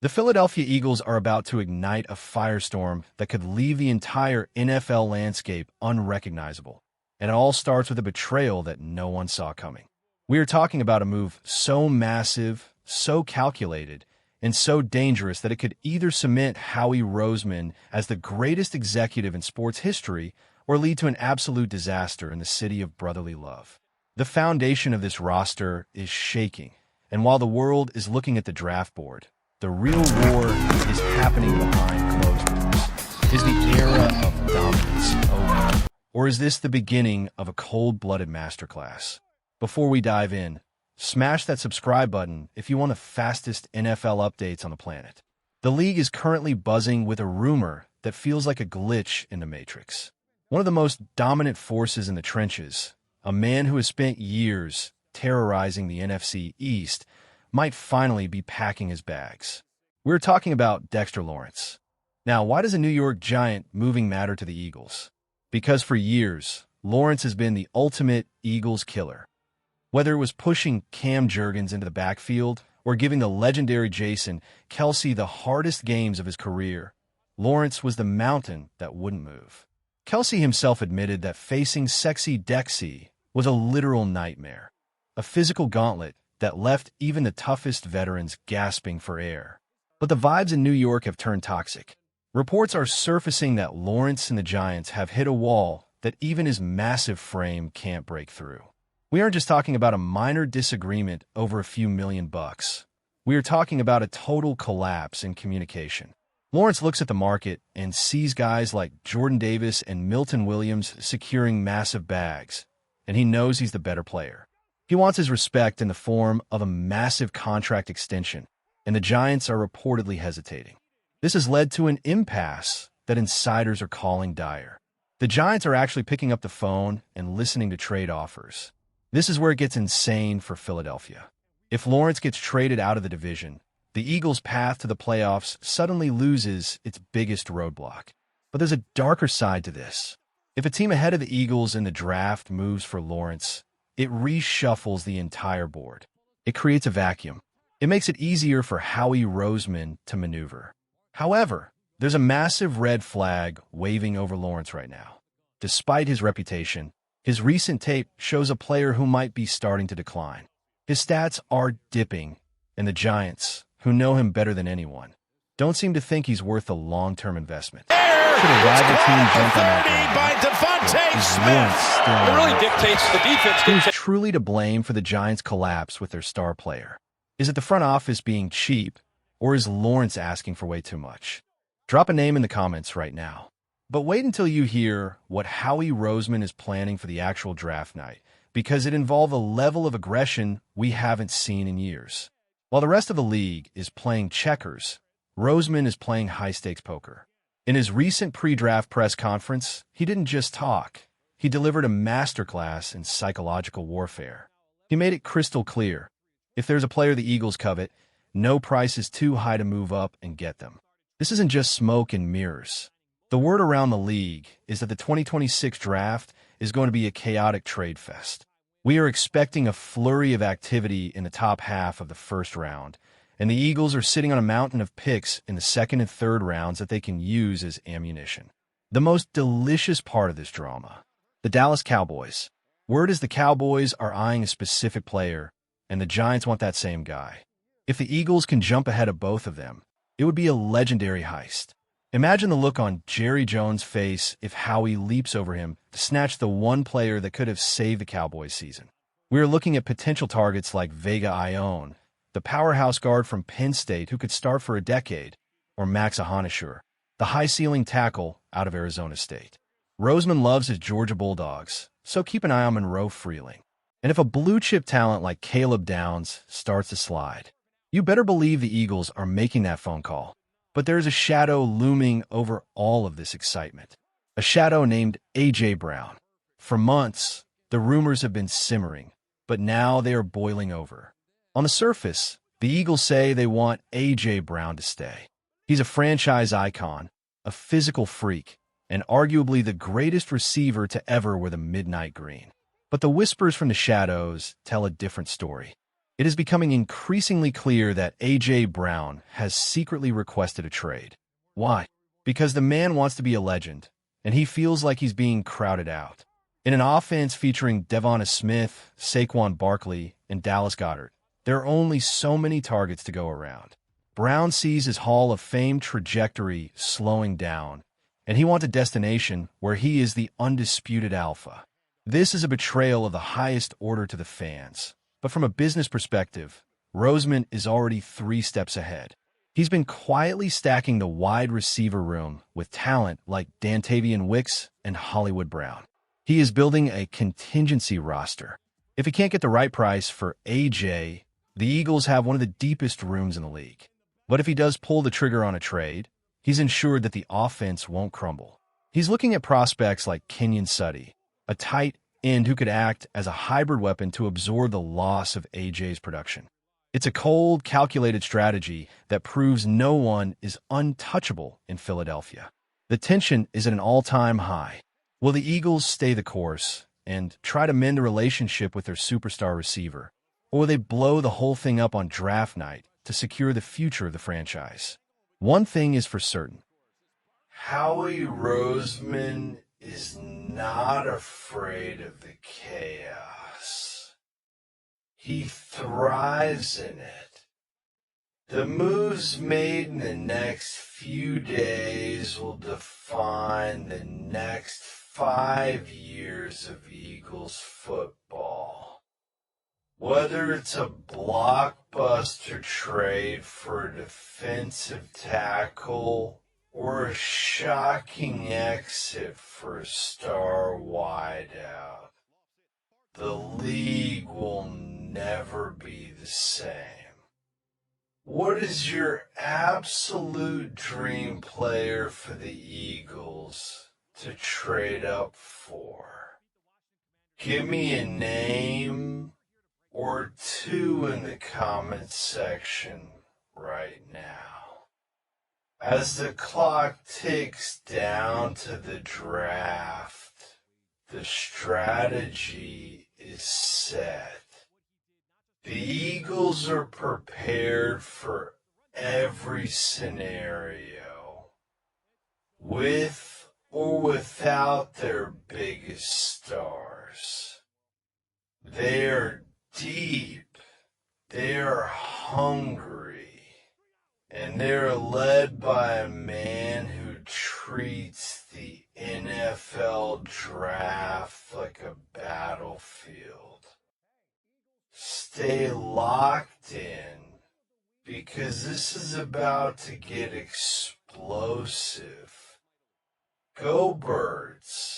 The Philadelphia Eagles are about to ignite a firestorm that could leave the entire NFL landscape unrecognizable. And it all starts with a betrayal that no one saw coming. We are talking about a move so massive, so calculated, and so dangerous that it could either cement Howie Roseman as the greatest executive in sports history or lead to an absolute disaster in the city of brotherly love. The foundation of this roster is shaking, and while the world is looking at the draft board, the real war is happening behind closed doors. Is the era of dominance over? Or is this the beginning of a cold-blooded masterclass? Before we dive in, smash that subscribe button if you want the fastest NFL updates on the planet. The league is currently buzzing with a rumor that feels like a glitch in the Matrix. One of the most dominant forces in the trenches, a man who has spent years terrorizing the NFC East, might finally be packing his bags. We're talking about Dexter Lawrence. Now, why does a New York Giant moving matter to the Eagles? Because for years, Lawrence has been the ultimate Eagles killer. Whether it was pushing Cam Jurgens into the backfield or giving the legendary Jason Kelce the hardest games of his career, Lawrence was the mountain that wouldn't move. Kelce himself admitted that facing sexy Dexy was a literal nightmare, a physical gauntlet that left even the toughest veterans gasping for air. But the vibes in New York have turned toxic. Reports are surfacing that Lawrence and the Giants have hit a wall that even his massive frame can't break through. We aren't just talking about a minor disagreement over a few $1,000,000. We are talking about a total collapse in communication. Lawrence looks at the market and sees guys like Jordan Davis and Milton Williams securing massive bags, and he knows he's the better player. He wants his respect in the form of a massive contract extension, and the Giants are reportedly hesitating. This has led to an impasse that insiders are calling dire. The Giants are actually picking up the phone and listening to trade offers. This is where it gets insane for Philadelphia. If Lawrence gets traded out of the division, the Eagles' path to the playoffs suddenly loses its biggest roadblock. But there's a darker side to this. If a team ahead of the Eagles in the draft moves for Lawrence, it reshuffles the entire board. It creates a vacuum. It makes it easier for Howie Roseman to maneuver. However, there's a massive red flag waving over Lawrence right now. Despite his reputation, his recent tape shows a player who might be starting to decline. His stats are dipping, and the Giants, who know him better than anyone, don't seem to think he's worth a long-term investment. Should a rival team jump on that It really dictates the defense. Who's truly to blame for the Giants' collapse with their star player? Is it the front office being cheap, or is Lawrence asking for way too much? Drop a name in the comments right now. But wait until you hear what Howie Roseman is planning for the actual draft night, because it involves a level of aggression we haven't seen in years. While the rest of the league is playing checkers, Roseman is playing high-stakes poker. In his recent pre-draft press conference, he didn't just talk. He delivered a masterclass in psychological warfare. He made it crystal clear. If there's a player the Eagles covet, no price is too high to move up and get them. This isn't just smoke and mirrors. The word around the league is that the 2026 draft is going to be a chaotic trade fest. We are expecting a flurry of activity in the top half of the first round, and the Eagles are sitting on a mountain of picks in the second and third rounds that they can use as ammunition. The most delicious part of this drama, the Dallas Cowboys. Word is the Cowboys are eyeing a specific player, and the Giants want that same guy. If the Eagles can jump ahead of both of them, it would be a legendary heist. Imagine the look on Jerry Jones' face if Howie leaps over him to snatch the one player that could have saved the Cowboys' season. We are looking at potential targets like Vega Ione, the powerhouse guard from Penn State who could start for a decade, or Max Ahanashur, the high-ceiling tackle out of Arizona State. Roseman loves his Georgia Bulldogs, so keep an eye on Monroe Freeling. And if a blue-chip talent like Caleb Downs starts to slide, you better believe the Eagles are making that phone call. But there's a shadow looming over all of this excitement. A shadow named A.J. Brown. For months, the rumors have been simmering, but now they are boiling over. On the surface, the Eagles say they want A.J. Brown to stay. He's a franchise icon, a physical freak, and arguably the greatest receiver to ever wear the midnight green. But the whispers from the shadows tell a different story. It is becoming increasingly clear that A.J. Brown has secretly requested a trade. Why? Because the man wants to be a legend, and he feels like he's being crowded out. In an offense featuring Devonta Smith, Saquon Barkley, and Dallas Goedert, there are only so many targets to go around. Brown sees his Hall of Fame trajectory slowing down, and he wants a destination where he is the undisputed alpha. This is a betrayal of the highest order to the fans. But from a business perspective, Roseman is already 3 steps ahead. He's been quietly stacking the wide receiver room with talent like Dontayvion Wicks and Hollywood Brown. He is building a contingency roster. If he can't get the right price for AJ, the Eagles have one of the deepest rooms in the league. But if he does pull the trigger on a trade, he's ensured that the offense won't crumble. He's looking at prospects like Kenyon Sutty, a tight end who could act as a hybrid weapon to absorb the loss of AJ's production. It's a cold, calculated strategy that proves no one is untouchable in Philadelphia. The tension is at an all-time high. Will the Eagles stay the course and try to mend a relationship with their superstar receiver, or will they blow the whole thing up on draft night to secure the future of the franchise? One thing is for certain. Howie Roseman is not afraid of the chaos. He thrives in it. The moves made in the next few days will define the next 5 years of Eagles football. Whether it's a blockbuster trade for a defensive tackle or a shocking exit for a star wideout, the league will never be the same. What is your absolute dream player for the Eagles to trade up for? Give me a name or 2 in the comment section right now. As the clock ticks down to the draft, the strategy is set. The Eagles are prepared for every scenario, with or without their biggest stars. They are deep, they are hungry, and they're led by a man who treats the NFL draft like a battlefield. Stay locked in, because this is about to get explosive. Go Birds!